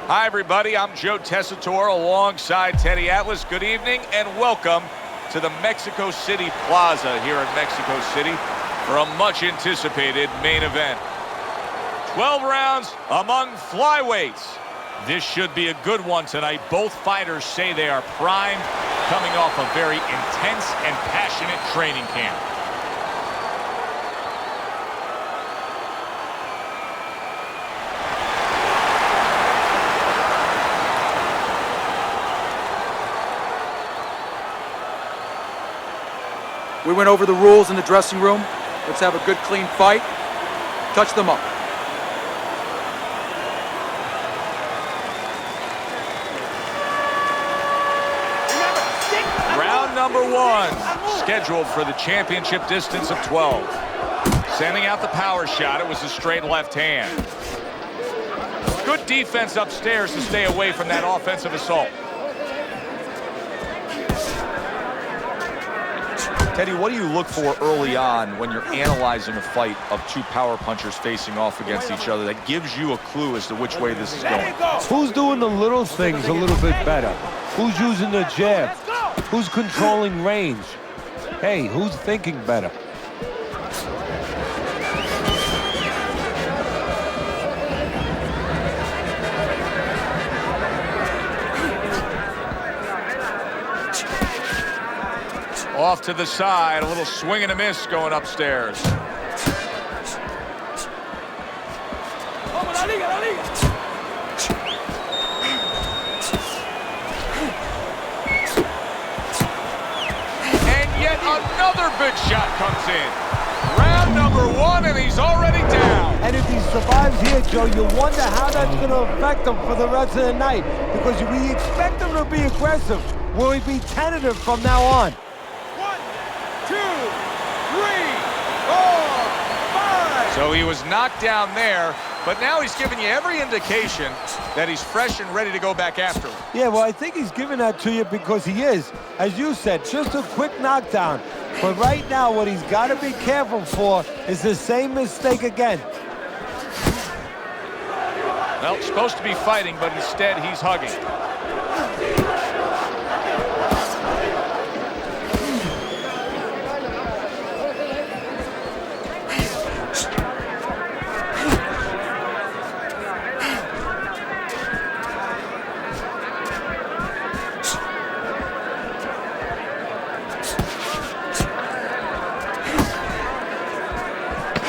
Hi, everybody. I'm Joe Tessitore alongside Teddy Atlas. Good evening and welcome to the Mexico City Plaza here in Mexico City for a much-anticipated main event. 12 rounds among flyweights. This should be a good one tonight. Both fighters say they are primed, coming off a very intense and passionate training camp. We went over the rules in the dressing room. Let's have a good, clean fight. Touch them up. Round number one, scheduled for the championship distance of 12. Sending out the power shot. It was a straight left hand. Good defense upstairs to stay away from that offensive assault. Teddy, what do you look for early on when you're analyzing a fight of two power punchers facing off against each other that gives you a clue as to which way this is going? Who's doing the little things a little bit better? Who's using the jab? Who's controlling range? Hey, who's thinking better? Off to the side, a little swing and a miss going upstairs. And yet another big shot comes in. Round number one, and he's already down. And if he survives here, Joe, you wonder how that's going to affect him for the rest of the night. Because we expect him to be aggressive. Will he be tentative from now on? 1, 2, 3, 4, 5. So he was knocked down there, but now he's giving you every indication that he's fresh and ready to go back after him. Yeah, well, I think he's giving that to you because he is, as you said, just a quick knockdown. But right now, what he's got to be careful for is the same mistake again. Well, supposed to be fighting, but instead he's hugging.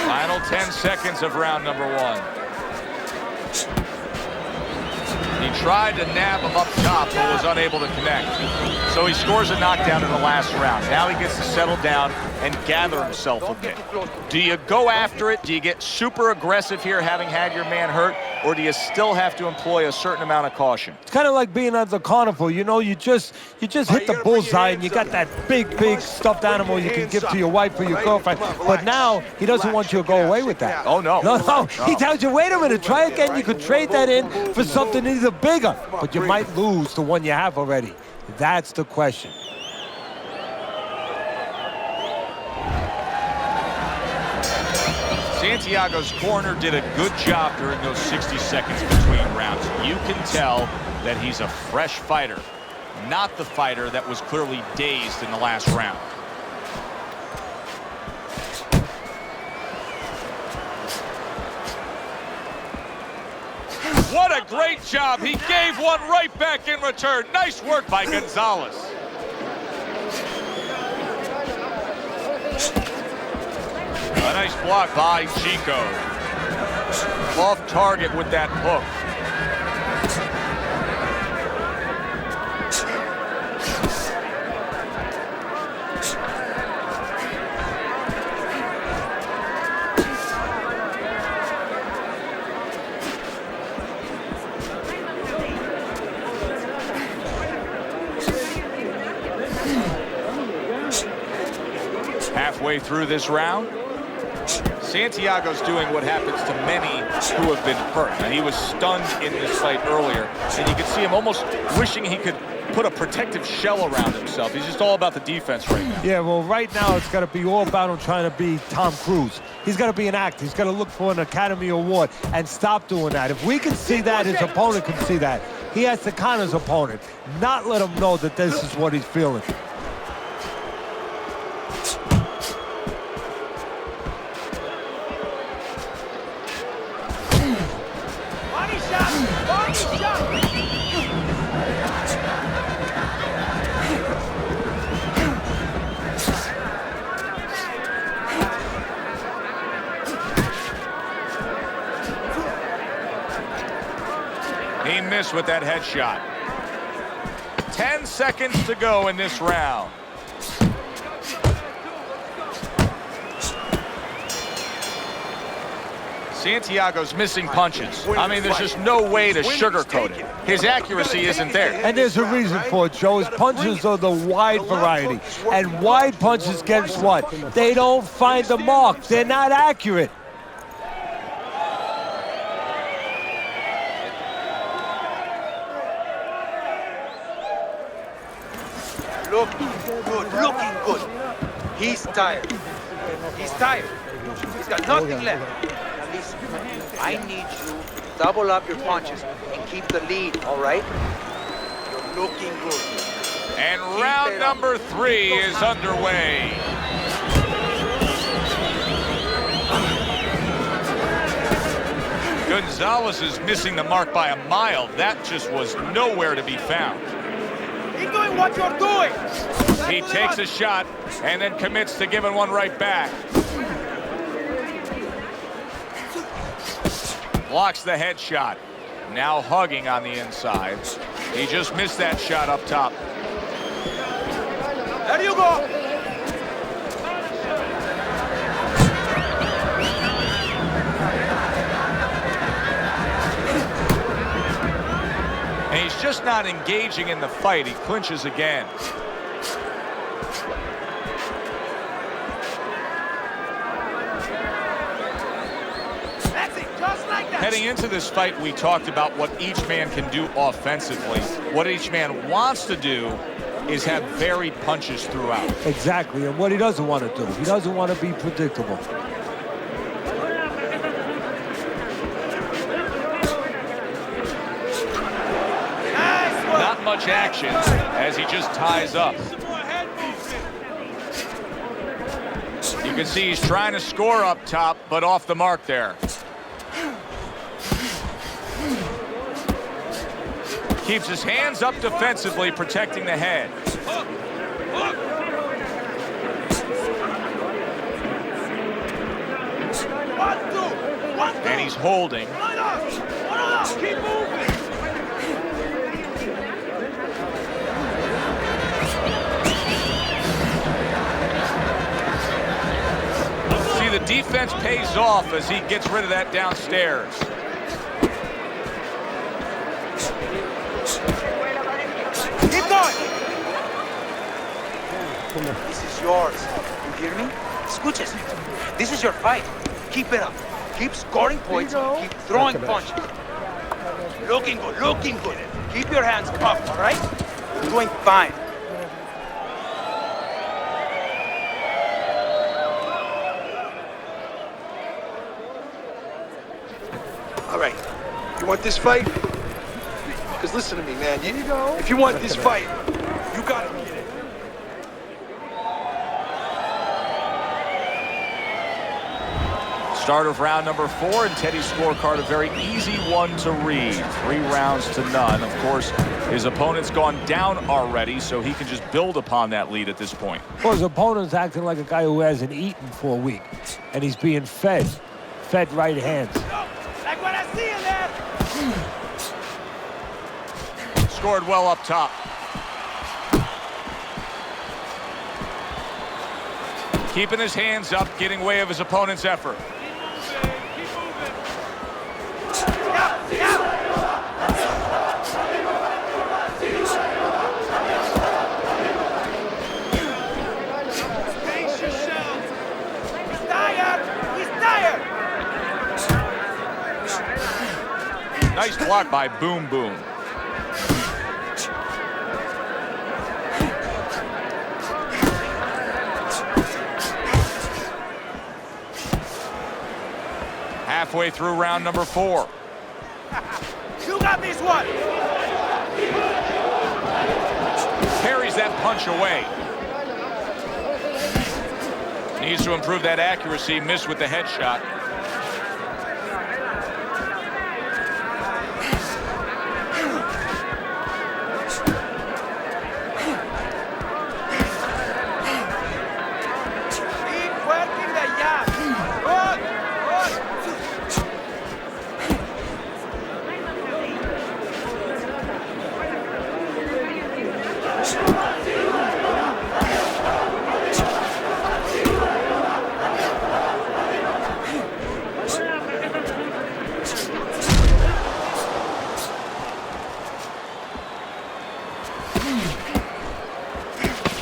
Final 10 seconds of round number one. He tried to nab him up top, but was unable to connect. So he scores a knockdown in the last round. Now he gets to settle down and gather himself a bit. Do you go after it? Do you get super aggressive here, having had your man hurt? Or do you still have to employ a certain amount of caution? It's kind of like being at the carnival. You know, you just hit the bullseye and you got that big stuffed animal you can give to your wife or your girlfriend. But now he doesn't want you to go away with that. Oh, no. No. He tells you, wait a minute, try again. You could trade that in for something either bigger, but you might lose the one you have already. That's the question. Santiago's corner did a good job during those 60 seconds between rounds. You can tell that he's a fresh fighter, not the fighter that was clearly dazed in the last round. What a great job. He gave one right back in return. Nice work by Gonzalez. A nice block by Chico. Off target with that hook. Halfway through this round, Santiago's doing what happens to many who have been hurt. Now, he was stunned in this fight earlier, and you can see him almost wishing he could put a protective shell around himself. He's just all about the defense right now. Yeah, well, right now it's got to be all about him trying to be Tom Cruise. he's got to be an actor. He's got to look for an Academy Award and stop doing that. If we can see that, his opponent can see that. He has to counter his opponent, not let him know that this is what he's feeling. Body shot! Body shot! He missed with that headshot. 10 seconds to go in this round. Santiago's missing punches. I mean, there's just no way to sugarcoat it. His accuracy isn't there. And there's a reason for it, Joe. His punches are the wide variety. And wide punches, guess what? They don't find the mark. They're not accurate. Looking good, looking good. He's tired. He's tired. He's got nothing left. Now listen, I need you to double up your punches and keep the lead, all right? You're looking good. And round number 3 is underway. Gonzalez is missing the mark by a mile. That just was nowhere to be found. Keep doing what you're doing! He takes a shot and then commits to giving one right back. Blocks the headshot. Now hugging on the inside. He just missed that shot up top. There you go! And he's just not engaging in the fight. He clinches again. That's it, just like that! Heading into this fight, we talked about what each man can do offensively. What each man wants to do is have varied punches throughout. Exactly, and what he doesn't want to do. He doesn't want to be predictable. Not much action as he just ties up. You can see he's trying to score up top, but off the mark there. Keeps his hands up defensively, protecting the head. And he's holding. Keep moving! See, the defense pays off as he gets rid of that downstairs. Keep going! This is yours. You hear me? Escuches. This is your fight. Keep it up. Keep scoring points. Keep throwing punches. Looking good, looking good. Keep your hands up, all right? You're doing fine. All right, you want this fight? Because listen to me, man. If you want this fight, you gotta get it. Start of round number 4, and Teddy's scorecard, a very easy one to read. 3 rounds to none. Of course, his opponent's gone down already, so he can just build upon that lead at this point. Well, his opponent's acting like a guy who hasn't eaten for a week, and he's being fed right hands. Like what I see in there! Scored well up top. Keeping his hands up, getting way of his opponent's effort. Nice block by Boom Boom. Halfway through round number 4. You got this one. Parries that punch away. Needs to improve that accuracy. Missed with the headshot. Keep working the jab. Good, good.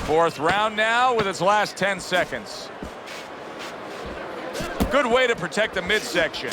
Fourth round now with its last 10 seconds. Good way to protect the midsection.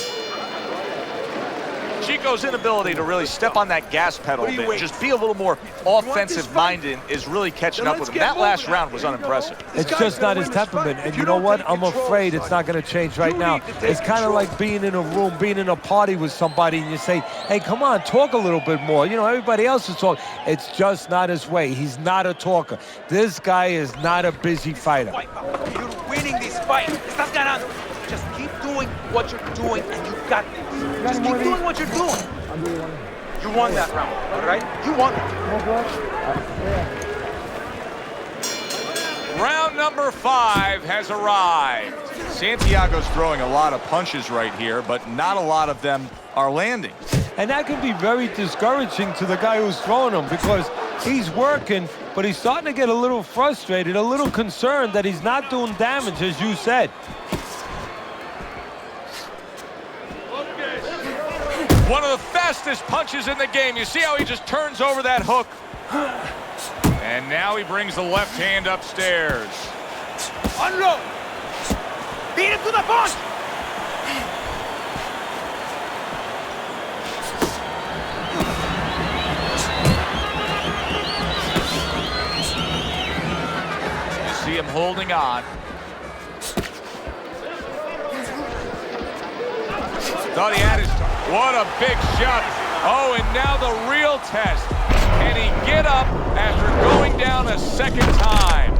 Chico's inability to really step on that gas pedal a bit, just be a little more offensive-minded, is really catching up with him. That last round was unimpressive. It's just not his temperament. And you know what? I'm afraid it's not going to change right now. It's kind of like being in a room, being in a party with somebody, and you say, hey, come on, talk a little bit more. You know, everybody else is talking. It's just not his way. He's not a talker. This guy is not a busy fighter. You're winning this fight. Estás ganando. Just keep doing what you're doing, and you got this. Just keep doing what you're doing. You won that round, all right? You won it. Round number 5 has arrived. Santiago's throwing a lot of punches right here, but not a lot of them are landing. And that can be very discouraging to the guy who's throwing them, because he's working, but he's starting to get a little frustrated, a little concerned that he's not doing damage, as you said. One of the fastest punches in the game. You see how he just turns over that hook? And now he brings the left hand upstairs. Unload. Beat it to the punch. You see him holding on. Thought he had his... What a big shot. Oh, and now the real test. Can he get up after going down a second time?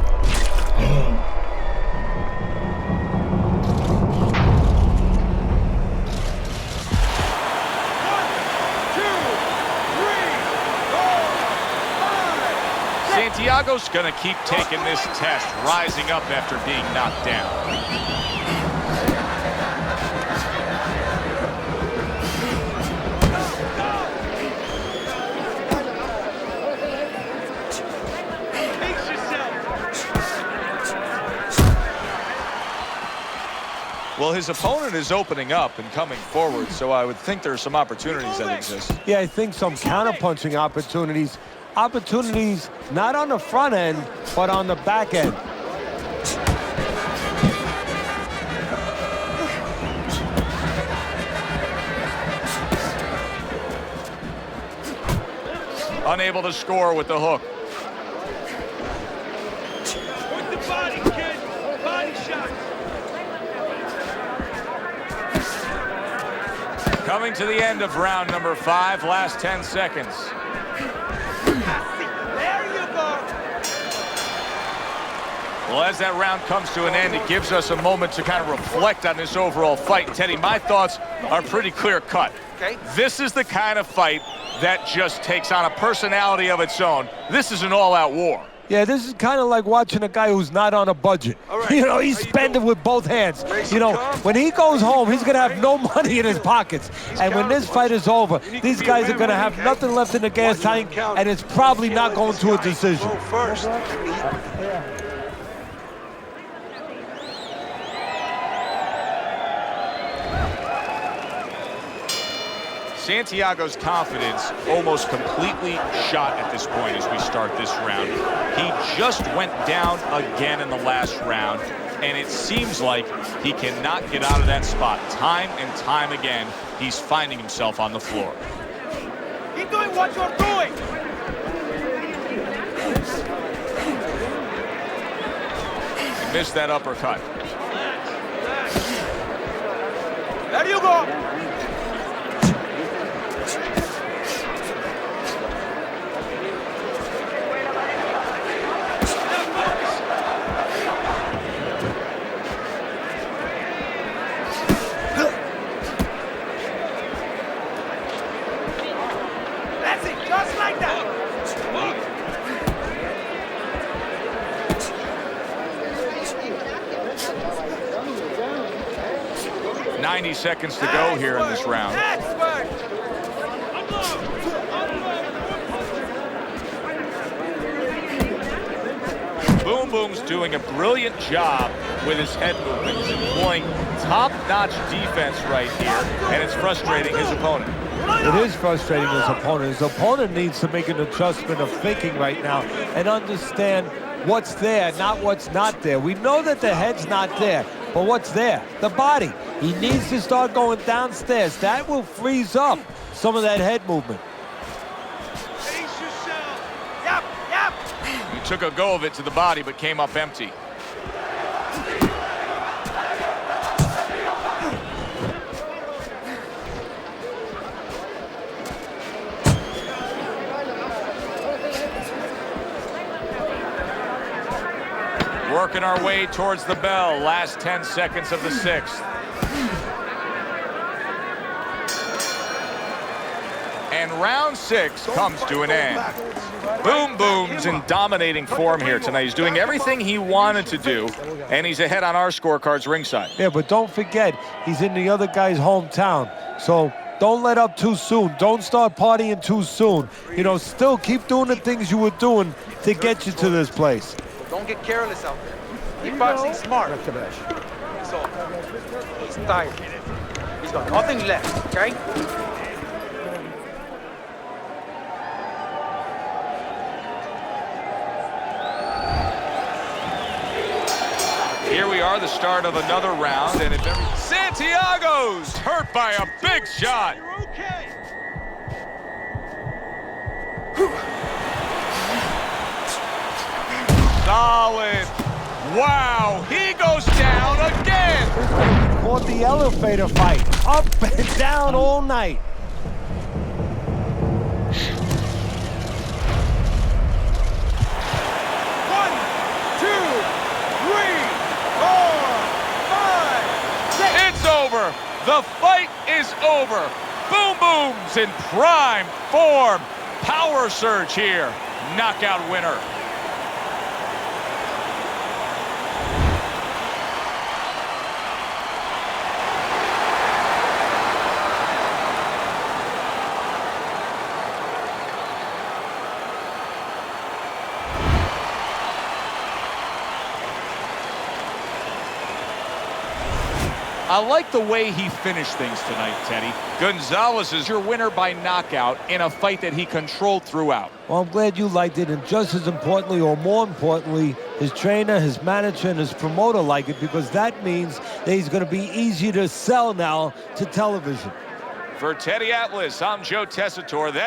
Santiago's going to keep taking this test, rising up after being knocked down. Well, his opponent is opening up and coming forward, so I would think there are some opportunities that exist. Yeah, I think some counterpunching opportunities. Opportunities not on the front end, but on the back end. Unable to score with the hook. Work the body, kid. Body shot. Coming to the end of round number 5, last 10 seconds. There you go. Well, as that round comes to an end, it gives us a moment to kind of reflect on this overall fight. Teddy, my thoughts are pretty clear-cut. Okay. This is the kind of fight that just takes on a personality of its own. This is an all-out war. Yeah, this is kind of like watching a guy who's not on a budget. right. You know, he's spending with both hands. You know, when he goes home, he's going to have no money in his pockets. And when this fight is over, these guys are going to have nothing left in the gas tank, and it's probably not going to a decision. Go first. Santiago's confidence almost completely shot at this point as we start this round. He just went down again in the last round, and it seems like he cannot get out of that spot. Time and time again, he's finding himself on the floor. Keep doing what you're doing. He missed that uppercut. There you go. That's it, just like that. 90 seconds to go here in this round. Boom Boom's doing a brilliant job with his head movement. He's employing top-notch defense right here, and it's frustrating his opponent. It is frustrating his opponent. His opponent needs to make an adjustment of thinking right now and understand what's there, not what's not there. We know that the head's not there, but what's there? The body. He needs to start going downstairs. That will freeze up some of that head movement. Yep, yep. He took a go of it to the body, but came up empty. Working our way towards the bell. Last 10 seconds of the sixth. And round 6 comes to an end. Boom Boom's in dominating form here tonight. He's doing everything he wanted to do, and he's ahead on our scorecards ringside. Yeah, but don't forget, he's in the other guy's hometown. So don't let up too soon. Don't start partying too soon. You know, still keep doing the things you were doing to get you to this place. Don't get careless out there. Keep boxing smart. So, he's tired. He's got nothing left, okay? Here we are, the start of another round, and if Santiago's hurt by a big shot. You're okay. Solid. Wow, he goes down again. Caught the elevator fight. Up and down all night. One, two, three, four, five, six. It's over. The fight is over. Boom Boom's in prime form. Power surge here. Knockout winner. I like the way he finished things tonight, Teddy. Gonzalez is your winner by knockout in a fight that he controlled throughout. Well, I'm glad you liked it, and just as importantly, or more importantly, his trainer, his manager, and his promoter like it, because that means that he's going to be easier to sell now to television. For Teddy Atlas, I'm Joe Tessitore.